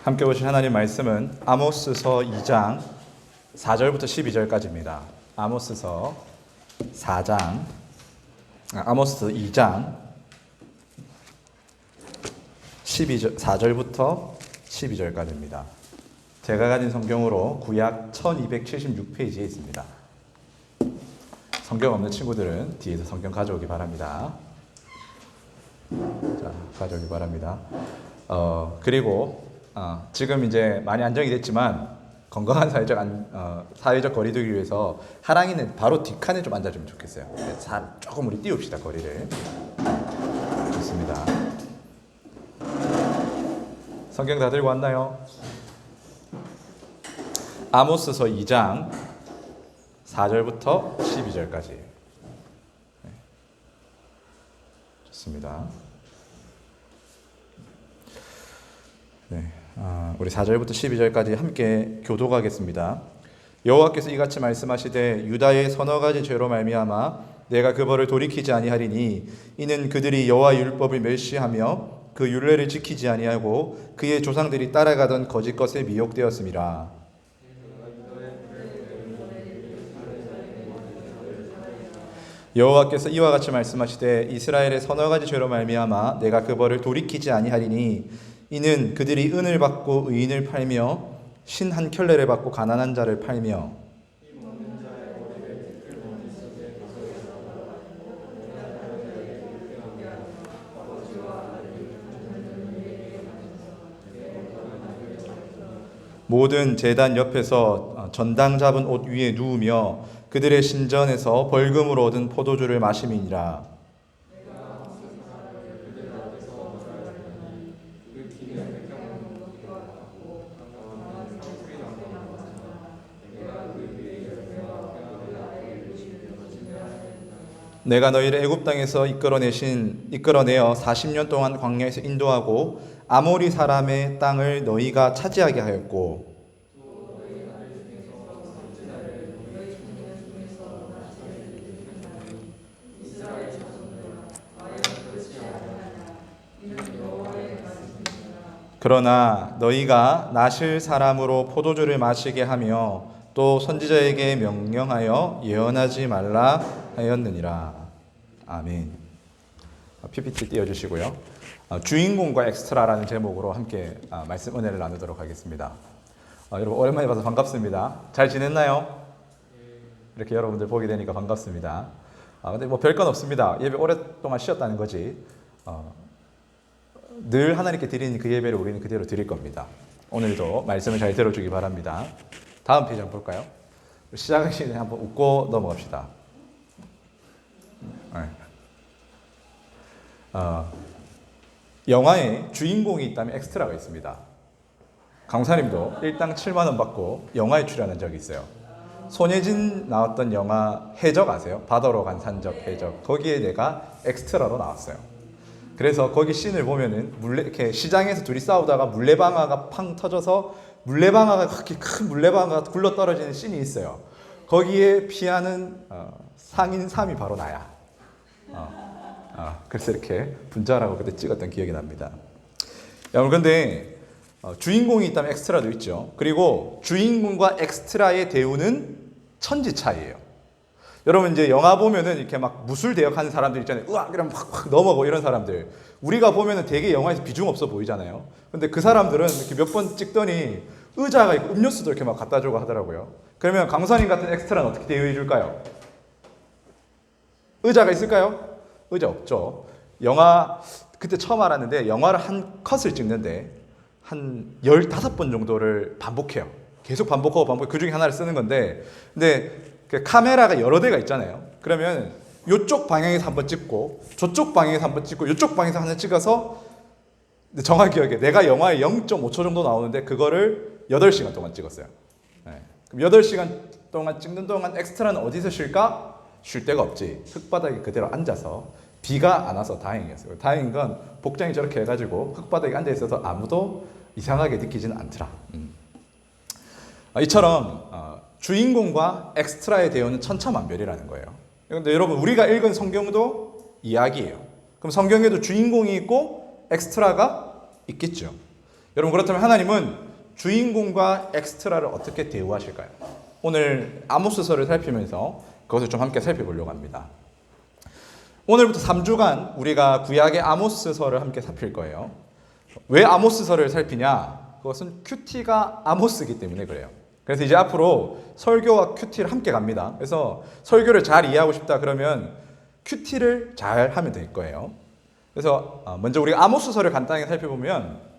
함께 보실 하나님 말씀은 아모스서 2장 4절부터 12절까지입니다. 아모스서 2장 4절부터 12절까지입니다. 제가 가진 성경으로 구약 1276페이지에 있습니다. 성경 없는 친구들은 뒤에서 성경 가져오기 바랍니다. 자, 가져오기 바랍니다. 그리고 지금 이제 많이 안정이 됐지만 건강한 사회적 거리두기 위해서 하랑이는 바로 뒷칸에 좀 앉아주면 좋겠어요. 조금 우리 띄웁시다, 거리를. 좋습니다. 성경 다 들고 왔나요? 아모스서 2장 4절부터 12절까지. 좋습니다. 네, 우리 4절부터 12절까지 함께 교독하겠습니다. 여호와께서 이같이 말씀하시되 유다의 서너 가지 죄로 말미암아 내가 그 벌을 돌이키지 아니하리니 이는 그들이 여호와의 율법을 멸시하며 그 율례를 지키지 아니하고 그의 조상들이 따라가던 거짓 것에 미혹되었음이라. 여호와께서 이와 같이 말씀하시되 이스라엘의 서너 가지 죄로 말미암아 내가 그 벌을 돌이키지 아니하리니 이는 그들이 은을 받고 의인을 팔며 신 한 켤레를 받고 가난한 자를 팔며 모든 제단 옆에서 전당 잡은 옷 위에 누우며 그들의 신전에서 벌금으로 얻은 포도주를 마심이니라. 내가 너희를 애굽 땅에서 이끌어내어 40년 동안 광야에서 인도하고 아모리 사람의 땅을 너희가 차지하게 하였고 그러나 너희가 나실 사람으로 포도주를 마시게 하며 또 선지자에게 명령하여 예언하지 말라 하였느니라. 아멘. PPT 띄워주시고요. 주인공과 엑스트라라는 제목으로 함께 말씀 은혜를 나누도록 하겠습니다. 여러분 오랜만에 봐서 반갑습니다. 잘 지냈나요? 이렇게 여러분들 보게 되니까 반갑습니다. 근데 뭐 별건 없습니다. 예배 오랫동안 쉬었다는 거지. 늘 하나님께 드리는 그 예배를 우리는 그대로 드릴 겁니다. 오늘도 말씀을 잘 들어주기 바랍니다. 다음 페이지 한번 볼까요? 시작하기 전에 한번 웃고 넘어갑시다. 영화에 주인공이 있다면 엑스트라가 있습니다. 강사님도 일당 7만 원 받고 영화에 출연한 적이 있어요. 손예진 나왔던 영화 해적 아세요? 바다로 간 산적 해적. 거기에 내가 엑스트라로 나왔어요. 그래서 거기 씬을 보면은 이렇게 시장에서 둘이 싸우다가 물레방아가 팡 터져서 그렇게 큰 물레방아가 굴러 떨어지는 씬이 있어요. 거기에 피하는 상인 3이 바로 나야. 그래서 이렇게 분짜라고 그때 찍었던 기억이 납니다. 여러분 근데 주인공이 있다면 엑스트라도 있죠. 그리고 주인공과 엑스트라의 대우는 천지 차이예요. 여러분 이제 영화 보면은 이렇게 막 무술 대역하는 사람들 있잖아요. 으악 이러면 확 넘어가고 이런 사람들. 우리가 보면은 되게 영화에서 비중 없어 보이잖아요. 근데 그 사람들은 이렇게 몇 번 찍더니 의자가 있고 음료수도 이렇게 막 갖다 주고 하더라고요. 그러면 강사님 같은 엑스트라는 어떻게 대우해 줄까요? 의자가 있을까요? 의자 없죠. 영화 그때 처음 알았는데 영화를 한 컷을 찍는데 한 15번 정도를 반복해요. 계속 반복하고 그 중에 하나를 쓰는 건데 근데 그 카메라가 여러 대가 있잖아요. 그러면 이쪽 방향에서 한번 찍고 저쪽 방향에서 한번 찍고 이쪽 방향에서 하나 찍어서 정확히 기억해. 내가 영화에 0.5초 정도 나오는데 그거를 8시간 동안 찍었어요. 네. 그럼 8시간 동안 찍는 동안 엑스트라는 어디서 쉴까? 쉴 데가 없지. 흙바닥에 그대로 앉아서 비가 안 와서 다행이었어요. 다행인 건 복장이 저렇게 해가지고 흙바닥에 앉아 있어서 아무도 이상하게 느끼지는 않더라. 이처럼 주인공과 엑스트라의 대우는 천차만별이라는 거예요. 그런데 여러분 우리가 읽은 성경도 이야기예요. 그럼 성경에도 주인공이 있고 엑스트라가 있겠죠. 여러분, 그렇다면 하나님은 주인공과 엑스트라를 어떻게 대우하실까요? 오늘 아모스서를 살피면서 그것을 좀 함께 살펴보려고 합니다. 오늘부터 3주간 우리가 구약의 아모스서를 함께 살필 거예요. 왜 아모스서를 살피냐? 그것은 큐티가 아모스이기 때문에 그래요. 그래서 이제 앞으로 설교와 큐티를 함께 갑니다. 그래서 설교를 잘 이해하고 싶다 그러면 큐티를 잘 하면 될 거예요. 그래서 먼저 우리가 아모스서를 간단하게 살펴보면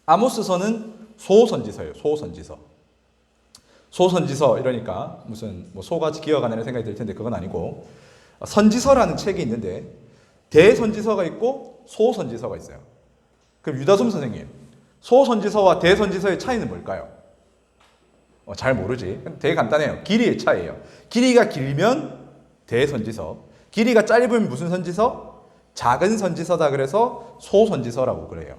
아모스서는 소선지서예요. 소선지서. 소선지서 이러니까 무슨 뭐 소가 기어가는 생각이 들 텐데 그건 아니고, 선지서라는 책이 있는데 대선지서가 있고 소선지서가 있어요. 그럼 유다솜 선생님, 소선지서와 대선지서의 차이는 뭘까요? 잘 모르지. 되게 간단해요. 길이의 차이예요. 길이가 길면 대선지서, 길이가 짧으면 무슨 선지서? 작은 선지서다. 그래서 소선지서라고 그래요.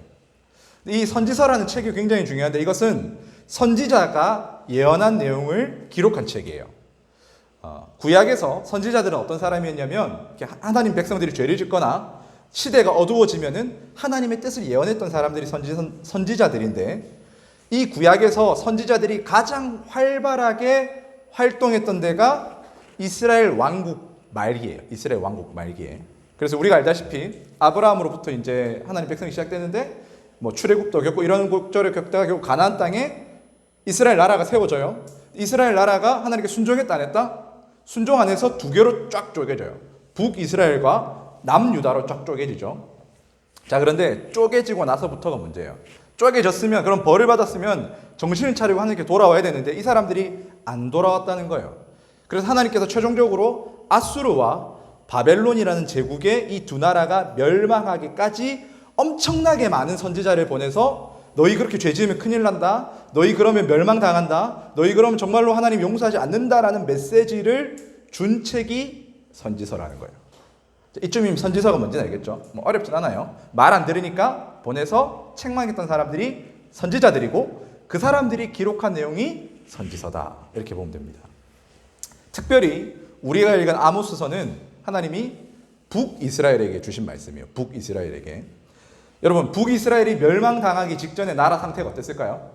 이 선지서라는 책이 굉장히 중요한데 이것은 선지자가 예언한 내용을 기록한 책이에요. 구약에서 선지자들은 어떤 사람이었냐면 하나님 백성들이 죄를 짓거나 시대가 어두워지면은 하나님의 뜻을 예언했던 사람들이 선지자들인데, 이 구약에서 선지자들이 가장 활발하게 활동했던 데가 이스라엘 왕국 말기예요. 이스라엘 왕국 말기에. 그래서 우리가 알다시피 아브라함으로부터 이제 하나님 백성이 시작되는데 뭐 출애굽도 겪고 이런 곡절을 겪다가 결국 가나안 땅에 이스라엘 나라가 세워져요. 이스라엘 나라가 하나님께 순종했다 안 했다? 순종 안 해서 두 개로 쫙 쪼개져요. 북이스라엘과 남유다로 쫙 쪼개지죠. 자, 그런데 쪼개지고 나서부터가 문제예요. 쪼개졌으면, 그럼 벌을 받았으면 정신을 차리고 하나님께 돌아와야 되는데 이 사람들이 안 돌아왔다는 거예요. 그래서 하나님께서 최종적으로 아수르와 바벨론이라는 제국의 이 두 나라가 멸망하기까지 엄청나게 많은 선지자를 보내서 너희 그렇게 죄 지으면 큰일 난다. 너희 그러면 멸망당한다. 너희 그러면 정말로 하나님 용서하지 않는다라는 메시지를 준 책이 선지서라는 거예요. 이쯤이면 선지서가 뭔지는 알겠죠? 뭐 어렵진 않아요. 말 안 들으니까 보내서 책만 읽던 사람들이 선지자들이고 그 사람들이 기록한 내용이 선지서다. 이렇게 보면 됩니다. 특별히 우리가 읽은 아모스서는 하나님이 북이스라엘에게 주신 말씀이에요. 북이스라엘에게. 여러분, 북이스라엘이 멸망당하기 직전에 나라 상태가 어땠을까요?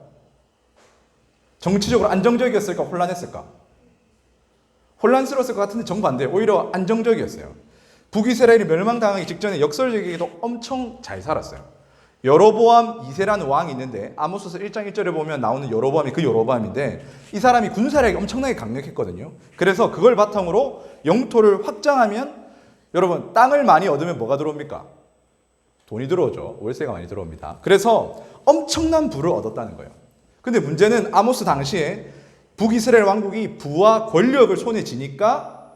정치적으로 안정적이었을까? 혼란했을까? 혼란스러웠을 것 같은데 정반대예요. 오히려 안정적이었어요. 북이스라엘이 멸망당하기 직전에 역설적이게도 엄청 잘 살았어요. 여로보암 2세라는 왕이 있는데 아모스서 1장 1절에 보면 나오는 여로보암이 그 여로보암인데 이 사람이 군사력이 엄청나게 강력했거든요. 그래서 그걸 바탕으로 영토를 확장하면, 여러분, 땅을 많이 얻으면 뭐가 들어옵니까? 돈이 들어오죠. 월세가 많이 들어옵니다. 그래서 엄청난 부를 얻었다는 거예요. 근데 문제는 아모스 당시에 북이스라엘 왕국이 부와 권력을 손에 쥐니까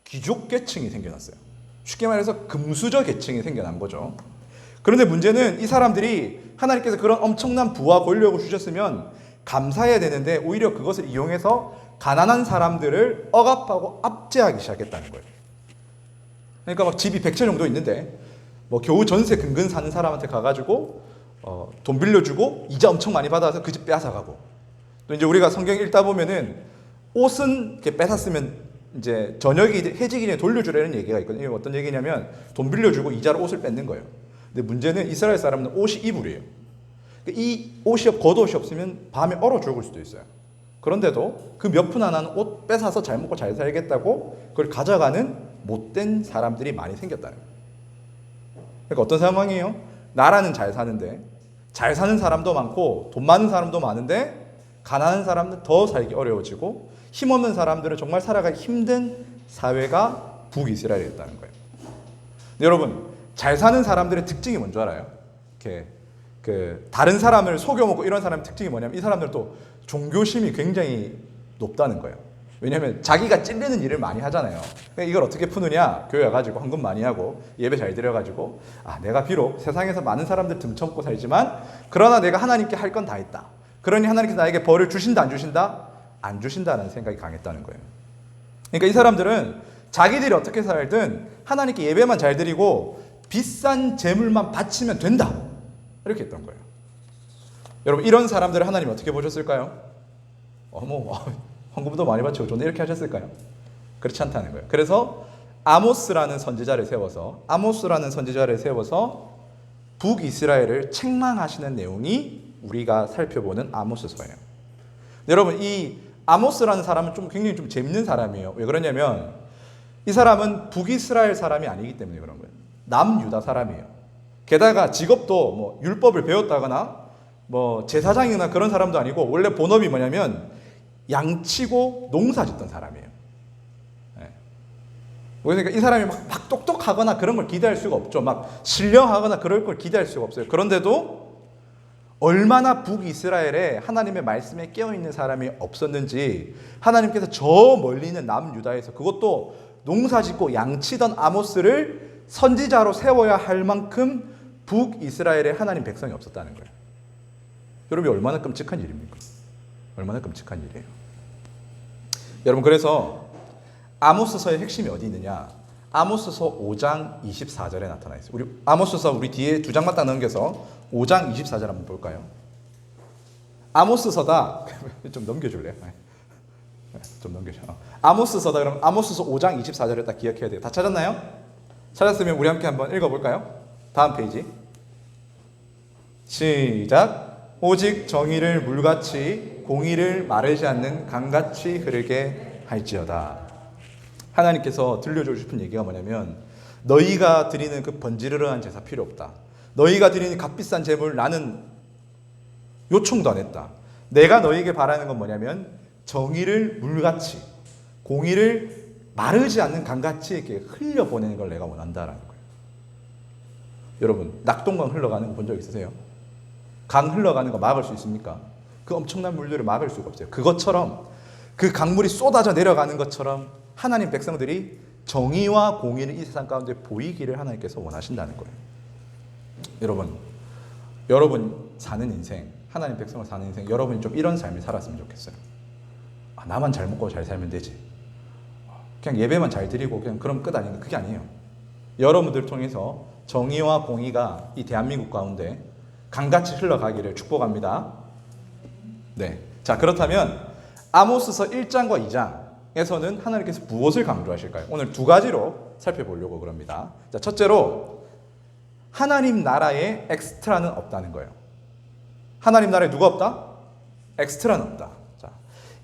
귀족 계층이 생겨났어요. 쉽게 말해서 금수저 계층이 생겨난 거죠. 그런데 문제는 이 사람들이 하나님께서 그런 엄청난 부와 권력을 주셨으면 감사해야 되는데 오히려 그것을 이용해서 가난한 사람들을 억압하고 압제하기 시작했다는 거예요. 그러니까 막 집이 100채 정도 있는데 뭐 겨우 전세 근근 사는 사람한테 가가지고 돈 빌려주고 이자 엄청 많이 받아서 그 집 빼앗아가고, 또 이제 우리가 성경 읽다 보면은 옷은 이렇게 뺏었으면 이제 저녁이 해지기 전에 돌려주라는 얘기가 있거든요. 이게 어떤 얘기냐면 돈 빌려주고 이자로 옷을 뺏는 거예요. 근데 문제는 이스라엘 사람은 옷이 이불이에요. 이 옷이 겉옷이 없으면 밤에 얼어 죽을 수도 있어요. 그런데도 그 몇 푼 안 하는 옷 뺏어서 잘 먹고 잘 살겠다고 그걸 가져가는 못된 사람들이 많이 생겼다는 거예요. 그러니까 어떤 상황이에요? 나라는 잘 사는데, 잘 사는 사람도 많고 돈 많은 사람도 많은데 가난한 사람은 더 살기 어려워지고 힘없는 사람들은 정말 살아가기 힘든 사회가 북이스라엘이었다는 거예요. 근데 여러분, 잘 사는 사람들의 특징이 뭔지 알아요? 이렇게 다른 사람을 속여먹고 이런 사람의 특징이 뭐냐면 이 사람들은 또 종교심이 굉장히 높다는 거예요. 왜냐하면 자기가 찔리는 일을 많이 하잖아요. 그러니까 이걸 어떻게 푸느냐? 교회 와가지고 헌금 많이 하고 예배 잘 드려가지고 내가 비록 세상에서 많은 사람들 등쳐먹고 살지만 그러나 내가 하나님께 할 건 다 했다. 그러니 하나님께서 나에게 벌을 주신다 안 주신다? 안 주신다는 생각이 강했다는 거예요. 그러니까 이 사람들은 자기들이 어떻게 살든 하나님께 예배만 잘 드리고 비싼 재물만 바치면 된다. 이렇게 했던 거예요. 여러분, 이런 사람들을 하나님 어떻게 보셨을까요? 헌금도 많이 바치고 좋네 이렇게 하셨을까요? 그렇지 않다는 거예요. 그래서 아모스라는 선지자를 세워서 북이스라엘을 책망하시는 내용이 우리가 살펴보는 아모스서예요. 여러분, 이 아모스라는 사람은 굉장히 좀 재밌는 사람이에요. 왜 그러냐면 이 사람은 북이스라엘 사람이 아니기 때문에 그런 거예요. 남유다 사람이에요. 게다가 직업도 뭐 율법을 배웠다거나 뭐 제사장이나 그런 사람도 아니고 원래 본업이 뭐냐면 양치고 농사 짓던 사람이에요. 그러니까 이 사람이 막 똑똑하거나 그런 걸 기대할 수가 없죠. 막 신령하거나 그럴 걸 기대할 수가 없어요. 그런데도 얼마나 북이스라엘에 하나님의 말씀에 깨어있는 사람이 없었는지 하나님께서 저 멀리 있는 남유다에서 그것도 농사짓고 양치던 아모스를 선지자로 세워야 할 만큼 북이스라엘에 하나님 백성이 없었다는 거예요. 여러분, 얼마나 끔찍한 일입니까? 얼마나 끔찍한 일이에요. 여러분, 그래서 아모스서의 핵심이 어디 있느냐? 아모스서 5장 24절에 나타나 있어요. 우리 아모스서 우리 뒤에 두 장만 딱 넘겨서 5장 24절 한번 볼까요? 아모스서다. 좀 넘겨줄래요? 좀 넘겨줘. 아모스서다. 그럼 아모스서 5장 24절을 딱 기억해야 돼요. 다 찾았나요? 찾았으면 우리 함께 한번 읽어볼까요? 다음 페이지. 시작. 오직 정의를 물같이 공의를 마르지 않는 강같이 흐르게 할지어다. 하나님께서 들려주고 싶은 얘기가 뭐냐면 너희가 드리는 그 번지르르한 제사 필요 없다. 너희가 드리는 값비싼 제물 나는 요청도 안 했다. 내가 너희에게 바라는 건 뭐냐면 정의를 물같이 공의를 마르지 않는 강같이 이렇게 흘려보내는 걸 내가 원한다라는 거예요. 여러분, 낙동강 흘러가는 거 본 적 있으세요? 강 흘러가는 거 막을 수 있습니까? 그 엄청난 물들을 막을 수가 없어요. 그것처럼 그 강물이 쏟아져 내려가는 것처럼 하나님 백성들이 정의와 공의를 이 세상 가운데 보이기를 하나님께서 원하신다는 거예요. 여러분 사는 인생, 하나님 백성을 사는 인생, 여러분이 좀 이런 삶을 살았으면 좋겠어요. 나만 잘 먹고 잘 살면 되지. 그냥 예배만 잘 드리고 그냥 그럼 끝 아닌가? 그게 아니에요. 여러분들을 통해서 정의와 공의가 이 대한민국 가운데 강같이 흘러가기를 축복합니다. 네. 자, 그렇다면 아모스서 1장과 2장에서는 하나님께서 무엇을 강조하실까요? 오늘 두 가지로 살펴보려고 그럽니다. 자, 첫째로 하나님 나라에 엑스트라는 없다는 거예요. 하나님 나라에 누가 없다? 엑스트라는 없다. 자,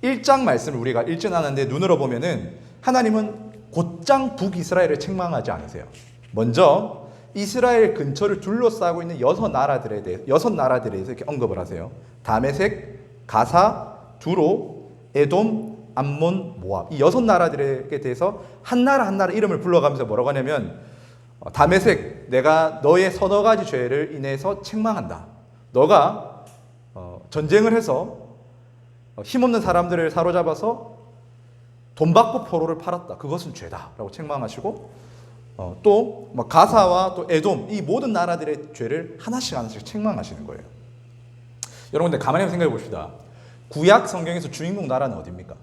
1장 말씀을 우리가 읽지 않았는데 눈으로 보면은 하나님은 곧장 북이스라엘을 책망하지 않으세요. 먼저 이스라엘 근처를 둘러싸고 있는 여섯 나라들에 대해서 이렇게 언급을 하세요. 다메섹, 가사, 두로, 에돔, 암몬, 모압. 이 여섯 나라들에 대해서 한 나라 한 나라 이름을 불러가면서 뭐라고 하냐면 다메섹, 내가 너의 서너 가지 죄를 인해서 책망한다. 너가 전쟁을 해서 힘없는 사람들을 사로잡아서 돈 받고 포로를 팔았다. 그것은 죄다라고 책망하시고 또 가사와 또 에돔 이 모든 나라들의 죄를 하나씩 책망하시는 거예요. 여러분들 가만히 한번 생각해 봅시다. 구약 성경에서 주인공 나라는 어디입니까?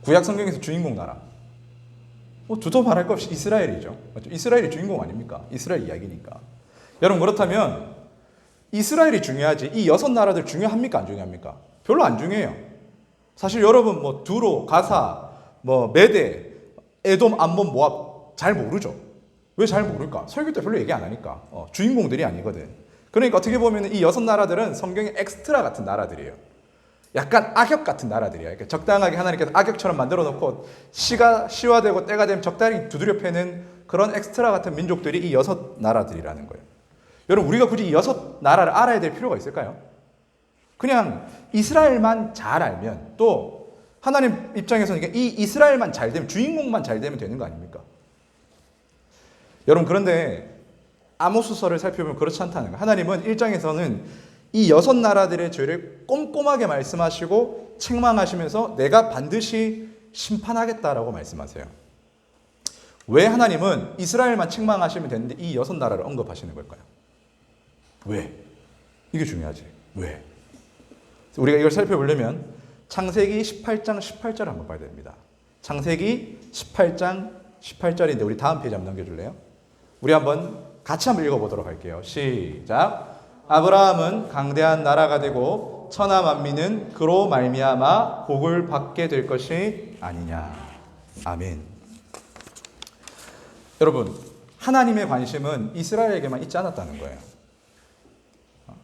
구약 성경에서 주인공 나라. 두도 말할 것 없이 이스라엘이죠. 맞죠? 이스라엘이 주인공 아닙니까? 이스라엘 이야기니까. 여러분, 그렇다면 이스라엘이 중요하지 이 여섯 나라들 중요합니까? 안 중요합니까? 별로 안 중요해요. 사실 여러분 두로, 가사, 메대, 에돔, 암몬, 모압 잘 모르죠. 왜 잘 모를까? 설교 때 별로 얘기 안 하니까. 주인공들이 아니거든. 그러니까 어떻게 보면 이 여섯 나라들은 성경의 엑스트라 같은 나라들이에요. 약간 악역 같은 나라들이야. 이렇게 적당하게 하나님께서 악역처럼 만들어 놓고 시가 되고 때가 되면 적당히 두드려 패는 그런 엑스트라 같은 민족들이 이 여섯 나라들이라는 거예요. 여러분, 우리가 굳이 이 여섯 나라를 알아야 될 필요가 있을까요? 그냥 이스라엘만 잘 알면, 또 하나님 입장에서는 이 이스라엘만 잘 되면, 주인공만 잘 되면 되는 거 아닙니까? 여러분, 그런데 아모스서를 살펴보면 그렇지 않다는 거예요. 하나님은 1장에서는 이 여섯 나라들의 죄를 꼼꼼하게 말씀하시고 책망하시면서 내가 반드시 심판하겠다라고 말씀하세요. 왜 하나님은 이스라엘만 책망하시면 되는데 이 여섯 나라를 언급하시는 걸까요? 왜? 이게 중요하지. 왜? 우리가 이걸 살펴보려면 창세기 18장 18절 한번 봐야 됩니다. 창세기 18장 18절인데 우리 다음 페이지 한번 넘겨줄래요? 우리 같이 한번 읽어보도록 할게요. 시작. 아브라함은 강대한 나라가 되고 천하 만민은 그로 말미암아 복을 받게 될 것이 아니냐. 아멘. 여러분, 하나님의 관심은 이스라엘에게만 있지 않았다는 거예요.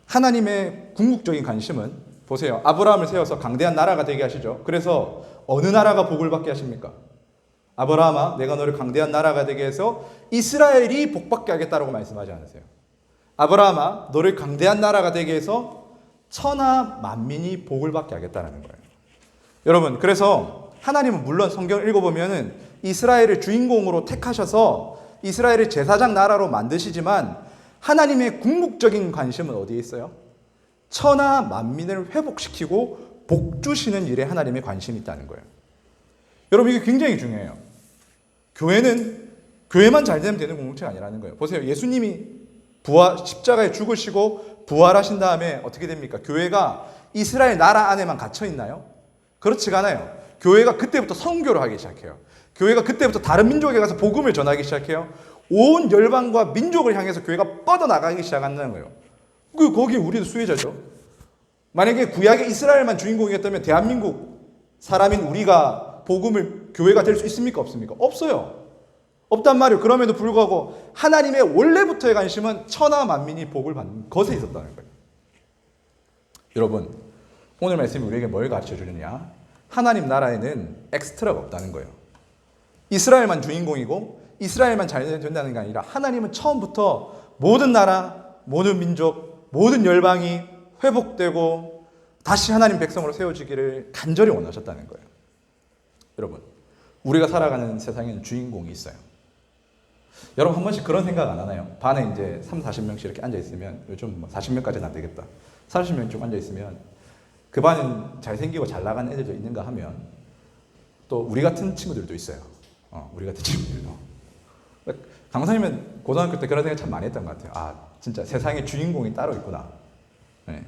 하나님의 궁극적인 관심은 보세요. 아브라함을 세워서 강대한 나라가 되게 하시죠. 그래서 어느 나라가 복을 받게 하십니까? 아브라함아, 내가 너를 강대한 나라가 되게 해서 이스라엘이 복받게 하겠다라고 말씀하지 않으세요? 아브라함아, 너를 강대한 나라가 되게 해서 천하 만민이 복을 받게 하겠다는 거예요. 여러분, 그래서 하나님은 물론 성경을 읽어보면은 이스라엘을 주인공으로 택하셔서 이스라엘을 제사장 나라로 만드시지만 하나님의 궁극적인 관심은 어디에 있어요? 천하 만민을 회복시키고 복 주시는 일에 하나님의 관심이 있다는 거예요. 여러분, 이게 굉장히 중요해요. 교회만 잘 되면 되는 공동체가 아니라는 거예요. 보세요. 예수님이 십자가에 죽으시고 부활하신 다음에 어떻게 됩니까? 교회가 이스라엘 나라 안에만 갇혀 있나요? 그렇지가 않아요. 교회가 그때부터 선교를 하기 시작해요. 교회가 그때부터 다른 민족에 가서 복음을 전하기 시작해요. 온 열방과 민족을 향해서 교회가 뻗어나가기 시작한다는 거예요. 거기 우리도 수혜자죠. 만약에 구약의 이스라엘만 주인공이었다면 대한민국 사람인 우리가 교회가 될 수 있습니까? 없습니까? 없어요. 없단 말이에요. 그럼에도 불구하고 하나님의 원래부터의 관심은 천하 만민이 복을 받는 것에 있었다는 거예요. 여러분, 오늘 말씀이 우리에게 뭘 가르쳐 주느냐? 하나님 나라에는 엑스트라가 없다는 거예요. 이스라엘만 주인공이고 이스라엘만 잘 된다는 게 아니라 하나님은 처음부터 모든 나라, 모든 민족, 모든 열방이 회복되고 다시 하나님 백성으로 세워지기를 간절히 원하셨다는 거예요. 여러분, 우리가 살아가는 세상에는 주인공이 있어요. 여러분, 한 번씩 그런 생각 안 하나요? 반에 이제 3, 40명씩 이렇게 앉아있으면, 요즘 40명까지는 안 되겠다. 30명쯤 앉아있으면 그 반은 잘생기고 잘 나가는 애들도 있는가 하면 또 우리 같은 친구들도 있어요. 우리 같은 친구들도. 강사님은 고등학교 때 그런 생각 참 많이 했던 것 같아요. 아, 진짜 세상에 주인공이 따로 있구나. 네.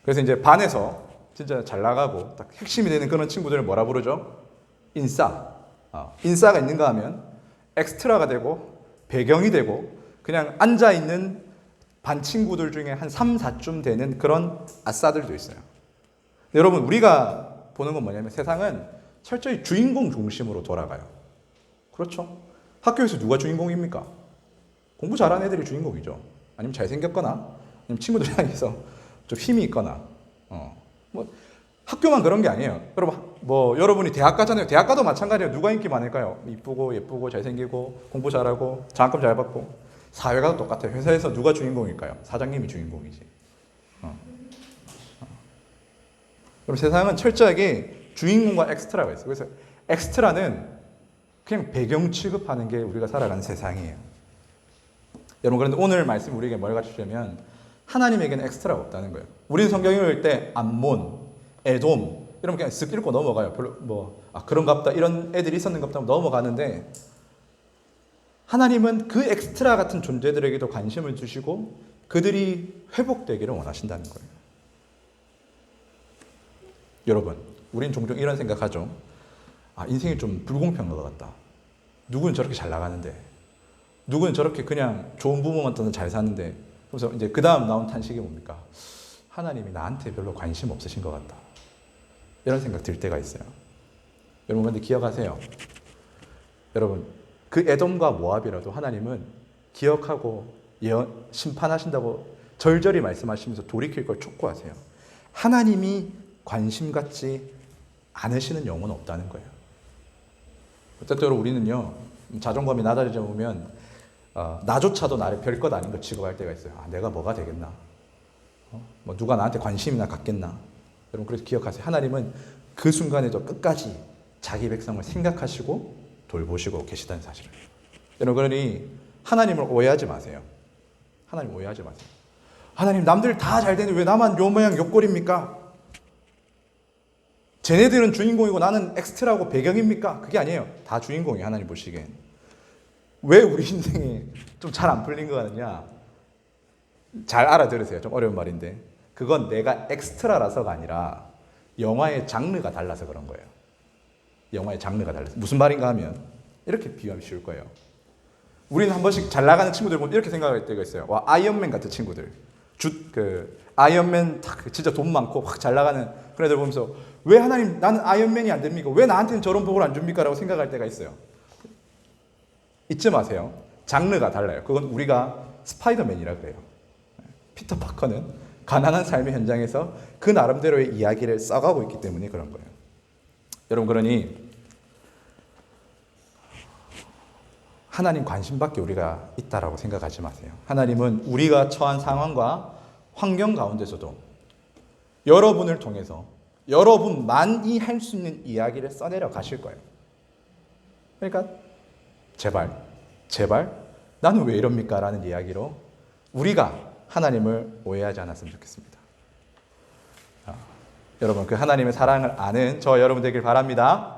그래서 이제 반에서 진짜 잘 나가고 딱 핵심이 되는 그런 친구들을 뭐라 부르죠? 인싸. 인싸가 있는가 하면 엑스트라가 되고 배경이 되고 그냥 앉아있는 반 친구들 중에 한 3, 4쯤 되는 그런 아싸들도 있어요. 여러분, 우리가 보는 건 뭐냐면 세상은 철저히 주인공 중심으로 돌아가요. 그렇죠? 학교에서 누가 주인공입니까? 공부 잘하는 애들이 주인공이죠. 아니면 잘생겼거나 아니면 친구들 사이에서 좀 힘이 있거나 학교만 그런 게 아니에요. 여러분, 여러분이 대학 가잖아요. 대학 가도 마찬가지예요. 누가 인기 많을까요? 이쁘고 예쁘고 잘생기고 공부 잘하고 장학금 잘 받고. 사회가 똑같아요. 회사에서 누가 주인공일까요? 사장님이 주인공이지. 그럼 세상은 철저하게 주인공과 엑스트라가 있어요. 그래서 엑스트라는 그냥 배경 취급하는 게 우리가 살아가는 세상이에요. 여러분, 그런데 오늘 말씀 우리에게 뭘 가르치려면 하나님에게는 엑스트라가 없다는 거예요. 우리는 성경을 읽을 때 암몬, 에돔 이러면 그냥 쓱 읽고 넘어가요. 별로 그런갑다 이런 애들이 있었는갑다 넘어가는데 하나님은 그 엑스트라 같은 존재들에게도 관심을 주시고 그들이 회복되기를 원하신다는 거예요. 여러분, 우린 종종 이런 생각하죠. 인생이 좀 불공평한 것 같다. 누구는 저렇게 잘 나가는데 누구는 저렇게 그냥 좋은 부모만 떠나 잘 사는데. 그래서 이제 그 다음 나온 탄식이 뭡니까? 하나님이 나한테 별로 관심 없으신 것 같다. 이런 생각 들 때가 있어요. 여러분, 근데 기억하세요. 여러분, 그 에돔과 모압이라도 하나님은 기억하고 심판하신다고 절절히 말씀하시면서 돌이킬 걸 촉구하세요. 하나님이 관심 갖지 않으시는 영혼은 없다는 거예요. 어쨌든 우리는요, 자존감이 낮아지다 보면 나조차도 나를 별것 아닌 것 취급할 때가 있어요. 내가 뭐가 되겠나? 누가 나한테 관심이나 갖겠나? 여러분, 그래서 기억하세요. 하나님은 그 순간에도 끝까지 자기 백성을 생각하시고 돌보시고 계시다는 사실을. 여러분, 그러니 하나님을 오해하지 마세요. 하나님 오해하지 마세요. 하나님, 남들 다 잘 되는데 왜 나만 요 모양 요 꼴입니까? 쟤네들은 주인공이고 나는 엑스트라고 배경입니까? 그게 아니에요. 다 주인공이에요. 하나님 보시기엔. 왜 우리 인생이 좀 잘 안 풀린 거 같느냐? 잘 알아들으세요. 좀 어려운 말인데. 그건 내가 엑스트라라서가 아니라 영화의 장르가 달라서 그런 거예요. 영화의 장르가 달라서. 무슨 말인가 하면 이렇게 비유하면 쉬울 거예요. 우리는 한 번씩 잘 나가는 친구들 보면 이렇게 생각할 때가 있어요. 아이언맨 같은 친구들. 아이언맨 진짜 돈 많고 확 잘 나가는 그런 애들 보면서 왜 하나님 나는 아이언맨이 안 됩니까? 왜 나한테는 저런 복을 안 줍니까? 라고 생각할 때가 있어요. 잊지 마세요. 장르가 달라요. 그건 우리가 스파이더맨이라 그래요. 피터 파커는 가난한 삶의 현장에서 그 나름대로의 이야기를 써가고 있기 때문에 그런 거예요. 여러분, 그러니 하나님 관심 밖에 우리가 있다라고 생각하지 마세요. 하나님은 우리가 처한 상황과 환경 가운데서도 여러분을 통해서 여러분만이 할 수 있는 이야기를 써내려 가실 거예요. 그러니까 제발 나는 왜 이럽니까? 라는 이야기로 우리가 하나님을 오해하지 않았으면 좋겠습니다. 여러분, 그 하나님의 사랑을 아는 저 여러분 되길 바랍니다.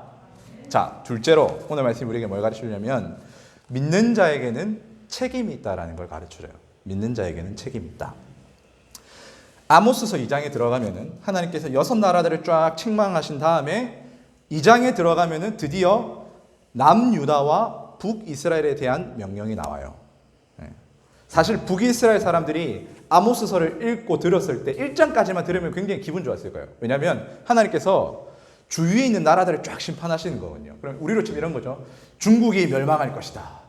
자, 둘째로 오늘 말씀이 우리에게 뭘 가르치려면 믿는 자에게는 책임이 있다라는 걸 가르쳐줘요. 믿는 자에게는 책임이 있다. 아모스서 2장에 들어가면은 하나님께서 6나라들을 쫙 책망하신 다음에 2장에 들어가면은 드디어 남유다와 북이스라엘에 대한 명령이 나와요. 사실 북이스라엘 사람들이 아모스서를 읽고 들었을 때 1장까지만 들으면 굉장히 기분 좋았을 거예요. 왜냐하면 하나님께서 주위에 있는 나라들을 쫙 심판하시는 거거든요. 그럼 우리로 치면 이런 거죠. 중국이 멸망할 것이다.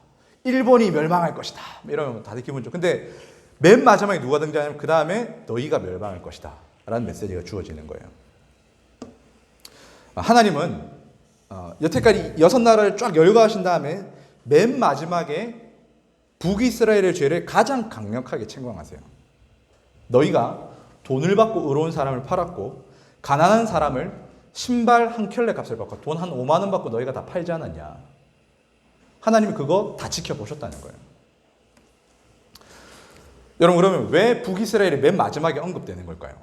일본이 멸망할 것이다. 이러면 다들 기분 좋죠. 근데 맨 마지막에 누가 등장하냐면 그 다음에 너희가 멸망할 것이다 라는 메시지가 주어지는 거예요. 하나님은 여태까지 6나라를 쫙 열거하신 다음에 맨 마지막에 북이스라엘의 죄를 가장 강력하게 책망하세요. 너희가 돈을 받고 의로운 사람을 팔았고 가난한 사람을 신발 한 켤레 값을 받고 돈 한 5만 원 받고 너희가 다 팔지 않았냐. 하나님이 그거 다 지켜보셨다는 거예요. 여러분, 그러면 왜 북이스라엘이 맨 마지막에 언급되는 걸까요?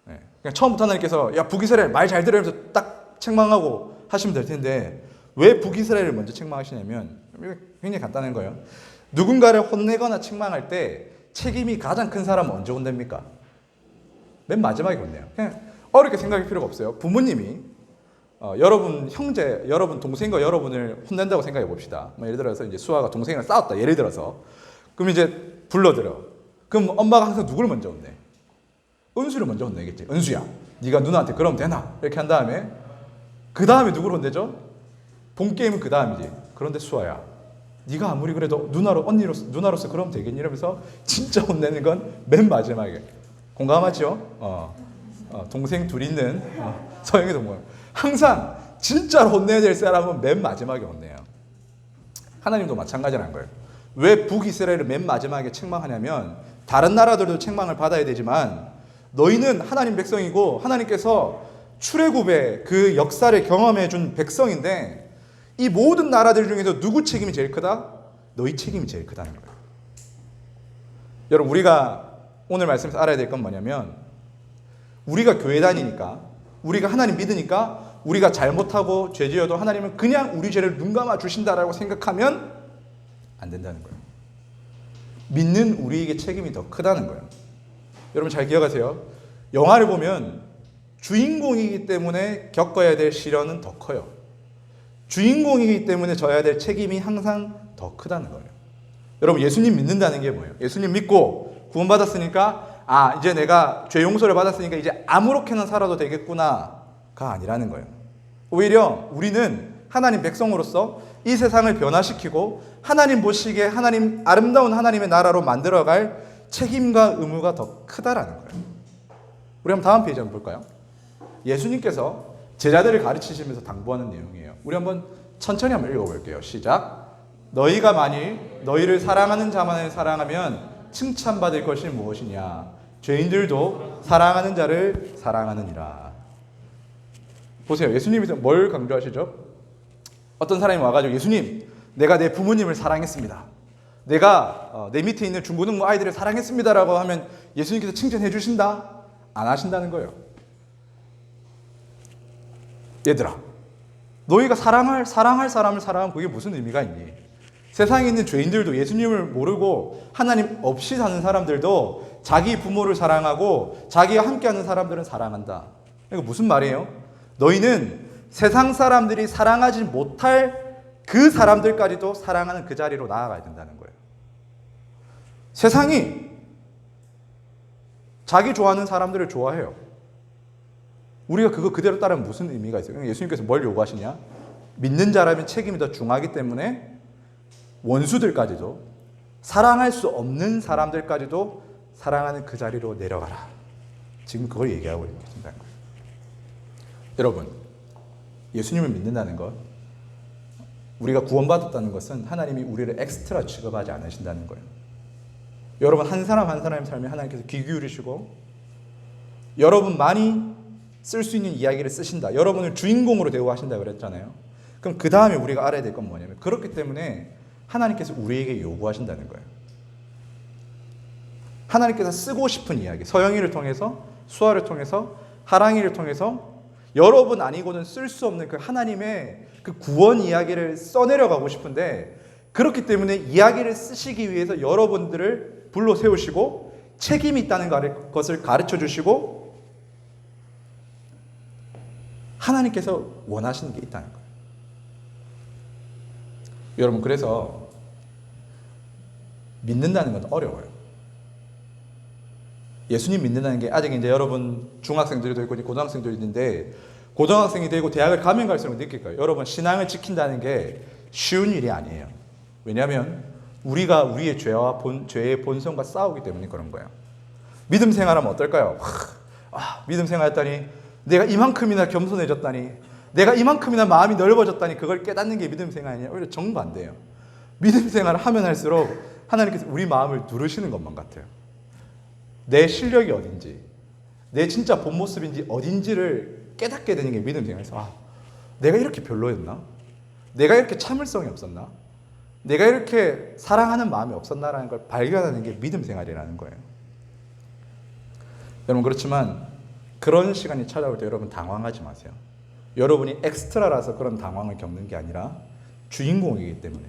그냥 처음부터 하나님께서 야 북이스라엘 말 잘 들으면서 딱 책망하고 하시면 될 텐데 왜 북이스라엘을 먼저 책망하시냐면 굉장히 간단한 거예요. 누군가를 혼내거나 책망할 때 책임이 가장 큰 사람은 언제 혼냅니까? 맨 마지막에 혼내요. 그냥 어렵게 생각할 필요가 없어요. 부모님이 여러분 형제, 여러분 동생과 여러분을 혼낸다고 생각해 봅시다. 예를 들어서 이제 수아가 동생이랑 싸웠다. 예를 들어서 그럼 이제 불러들여. 그럼 엄마가 항상 누굴 먼저 혼내? 은수를 먼저 혼내겠지. 은수야, 네가 누나한테 그러면 되나? 이렇게 한 다음에 그 다음에 누굴 혼내죠? 본 게임은 그 다음이지. 그런데 수아야, 네가 아무리 그래도 누나로서 그러면 되겠니? 이러면서 진짜 혼내는 건 맨 마지막에. 공감하죠? 동생 둘 있는 서영이 동물. 항상 진짜로 혼내야 될 사람은 맨 마지막에 혼내요. 하나님도 마찬가지라는 거예요. 왜 북이스라엘을 맨 마지막에 책망하냐면 다른 나라들도 책망을 받아야 되지만 너희는 하나님 백성이고 하나님께서 출애굽의 그 역사를 경험해 준 백성인데 이 모든 나라들 중에서 누구 책임이 제일 크다? 너희 책임이 제일 크다는 거예요. 여러분, 우리가 오늘 말씀에서 알아야 될 건 뭐냐면 우리가 교회 다니니까 우리가 하나님 믿으니까 우리가 잘못하고 죄지어도 하나님은 그냥 우리 죄를 눈감아 주신다라고 생각하면 안 된다는 거예요. 믿는 우리에게 책임이 더 크다는 거예요. 여러분 잘 기억하세요. 영화를 보면 주인공이기 때문에 겪어야 될 시련은 더 커요. 주인공이기 때문에 져야 될 책임이 항상 더 크다는 거예요. 여러분, 예수님 믿는다는 게 뭐예요? 예수님 믿고 구원받았으니까 이제 내가 죄 용서를 받았으니까 이제 아무렇게나 살아도 되겠구나가 아니라는 거예요. 오히려 우리는 하나님 백성으로서 이 세상을 변화시키고 하나님 보시기에 하나님 아름다운 하나님의 나라로 만들어갈 책임과 의무가 더 크다라는 거예요. 우리 한번 다음 페이지 한번 볼까요? 예수님께서 제자들을 가르치시면서 당부하는 내용이에요. 우리 한번 천천히 한번 읽어볼게요. 시작. 너희가 만일 너희를 사랑하는 자만을 사랑하면 칭찬받을 것이 무엇이냐? 죄인들도 사랑하는 자를 사랑하느니라. 보세요. 예수님이 뭘 강조하시죠? 어떤 사람이 와가지고 예수님, 내가 내 부모님을 사랑했습니다. 내가 내 밑에 있는 중고등부 아이들을 사랑했습니다라고 하면 예수님께서 칭찬해 주신다? 안 하신다는 거예요. 얘들아, 너희가 사랑할 사람을 사랑하면 그게 무슨 의미가 있니? 세상에 있는 죄인들도 예수님을 모르고 하나님 없이 사는 사람들도 자기 부모를 사랑하고 자기와 함께하는 사람들은 사랑한다. 이거 무슨 말이에요? 너희는 세상 사람들이 사랑하지 못할 그 사람들까지도 사랑하는 그 자리로 나아가야 된다는 거예요. 세상이 자기 좋아하는 사람들을 좋아해요. 우리가 그거 그대로 따르면 무슨 의미가 있어요? 예수님께서 뭘 요구하시냐? 믿는 자라면 책임이 더 중하기 때문에 원수들까지도 사랑할 수 없는 사람들까지도 사랑하는 그 자리로 내려가라. 지금 그걸 얘기하고 있는 거예요. 여러분, 예수님을 믿는다는 것, 우리가 구원받았다는 것은 하나님이 우리를 엑스트라 취급하지 않으신다는 거예요. 여러분, 한 사람 한 사람의 삶에 하나님께서 귀 기울이시고 여러분만이 쓸 수 있는 이야기를 쓰신다. 여러분을 주인공으로 대우하신다 그랬잖아요. 그럼 그 다음에 우리가 알아야 될 건 뭐냐면, 그렇기 때문에 하나님께서 우리에게 요구하신다는 거예요. 하나님께서 쓰고 싶은 이야기, 서영이를 통해서, 수아를 통해서, 하랑이를 통해서 여러분 아니고는 쓸 수 없는 그 하나님의 그 구원 이야기를 써내려가고 싶은데, 그렇기 때문에 이야기를 쓰시기 위해서 여러분들을 불러 세우시고 책임이 있다는 것을 가르쳐 주시고 하나님께서 원하시는 게 있다는 거예요. 여러분, 그래서 믿는다는 건 어려워요. 예수님 믿는다는 게, 아직 이제 여러분 중학생들도 있고 고등학생들도 있는데, 고등학생이 되고 대학을 가면 갈수록 느낄 거예요. 여러분, 신앙을 지킨다는 게 쉬운 일이 아니에요. 왜냐하면 우리가 우리의 죄의 본성과 싸우기 때문에 그런 거예요. 믿음 생활하면 어떨까요? 믿음 생활했다니, 내가 이만큼이나 겸손해졌다니, 내가 이만큼이나 마음이 넓어졌다니, 그걸 깨닫는 게 믿음 생활이냐? 오히려 정반대예요. 믿음 생활을 하면 할수록 하나님께서 우리 마음을 누르시는 것만 같아요. 내 실력이 어딘지, 내 진짜 본 모습인지 어딘지를 깨닫게 되는 게 믿음 생활에서, 내가 이렇게 별로였나? 내가 이렇게 참을성이 없었나? 내가 이렇게 사랑하는 마음이 없었나라는 걸 발견하는 게 믿음 생활이라는 거예요. 여러분, 그렇지만 그런 시간이 찾아올 때 여러분 당황하지 마세요. 여러분이 엑스트라라서 그런 당황을 겪는 게 아니라 주인공이기 때문에,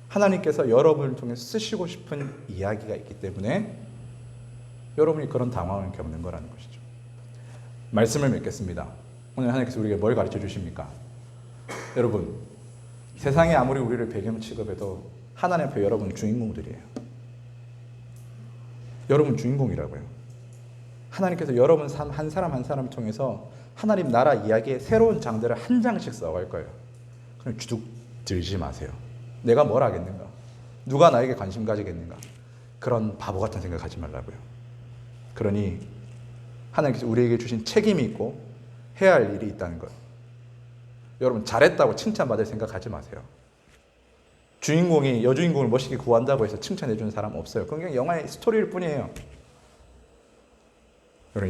하나님께서 여러분을 통해 쓰시고 싶은 이야기가 있기 때문에 여러분이 그런 당황을 겪는 거라는 것이죠. 말씀을 맺겠습니다. 오늘 하나님께서 우리에게 뭘 가르쳐 주십니까? 여러분, 세상에 아무리 우리를 배경 취급해도 하나님 앞에 여러분 주인공들이에요. 여러분 주인공이라고요. 하나님께서 여러분 삶 한 사람 한 사람을 통해서 하나님 나라 이야기의 새로운 장들을 한 장씩 써갈 거예요. 그럼 주눅 들지 마세요. 내가 뭘 하겠는가? 누가 나에게 관심 가지겠는가? 그런 바보 같은 생각하지 말라고요. 그러니 하나님께서 우리에게 주신 책임이 있고 해야 할 일이 있다는 것. 여러분, 잘했다고 칭찬받을 생각하지 마세요. 주인공이 여주인공을 멋있게 구한다고 해서 칭찬해 주는 사람 없어요. 그건 그냥 영화의 스토리일 뿐이에요.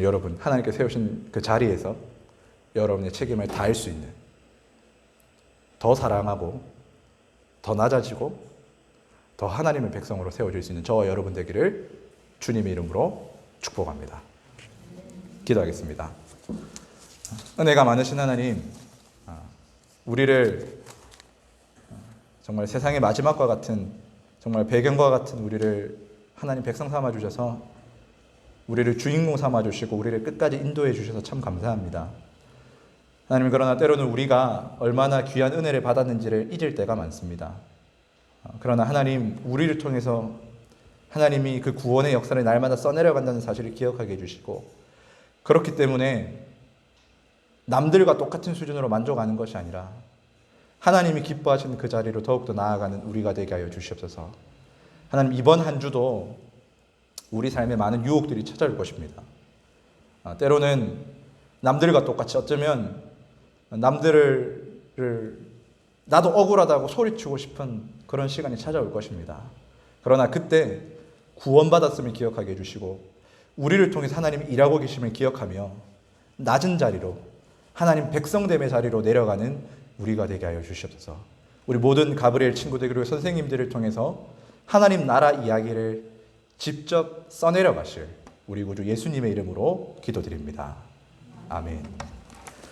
여러분, 하나님께 세우신 그 자리에서 여러분의 책임을 다할 수 있는, 더 사랑하고 더 낮아지고 더 하나님의 백성으로 세워질 수 있는 저와 여러분 되기를 주님의 이름으로 축복합니다. 기도하겠습니다. 은혜가 많으신 하나님, 우리를 정말 세상의 마지막과 같은, 정말 배경과 같은 우리를 하나님 백성 삼아 주셔서 우리를 주인공 삼아 주시고 우리를 끝까지 인도해 주셔서 참 감사합니다. 하나님, 그러나 때로는 우리가 얼마나 귀한 은혜를 받았는지를 잊을 때가 많습니다. 그러나 하나님, 우리를 통해서 하나님이 그 구원의 역사를 날마다 써내려간다는 사실을 기억하게 해주시고, 그렇기 때문에 남들과 똑같은 수준으로 만족하는 것이 아니라 하나님이 기뻐하시는 그 자리로 더욱더 나아가는 우리가 되게 하여 주시옵소서. 하나님, 이번 한 주도 우리 삶에 많은 유혹들이 찾아올 것입니다. 때로는 남들과 똑같이, 어쩌면 남들을 나도 억울하다고 소리치고 싶은 그런 시간이 찾아올 것입니다. 그러나 그때 구원받았음을 기억하게 해주시고 우리를 통해서 하나님이 일하고 계심을 기억하며 낮은 자리로, 하나님 백성됨의 자리로 내려가는 우리가 되게 하여 주시옵소서. 우리 모든 가브리엘 친구들 그리고 선생님들을 통해서 하나님 나라 이야기를 직접 써내려 가실 우리 구주 예수님의 이름으로 기도드립니다. 아멘.